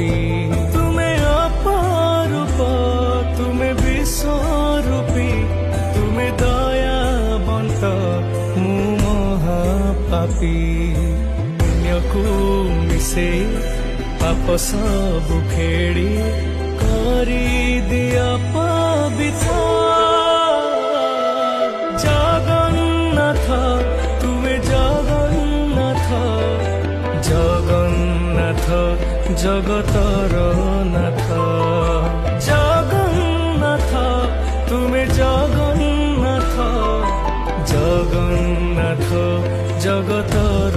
পাপী। তুমি অপরূপ, তুমি বিশ্বরূপী, তুমি দয়াবন্ত, ମୁଁ ମହାପାପୀ। ପୁଣ୍ୟକୁ ମିଶେଇ ପାପ ସବୁ ଖେଳି କରିଦିଅ ପବିତ୍ର। ଜଗନ୍ନାଥ ତୁମେ ଜଗନ୍ନାଥ, ଜଗନ୍ନାଥ ଜଗତର ନାଥ। ଜଗନ୍ନାଥ ତୁମେ ଜଗନ୍ନାଥ, ଜଗନ୍ନାଥ ଜଗତର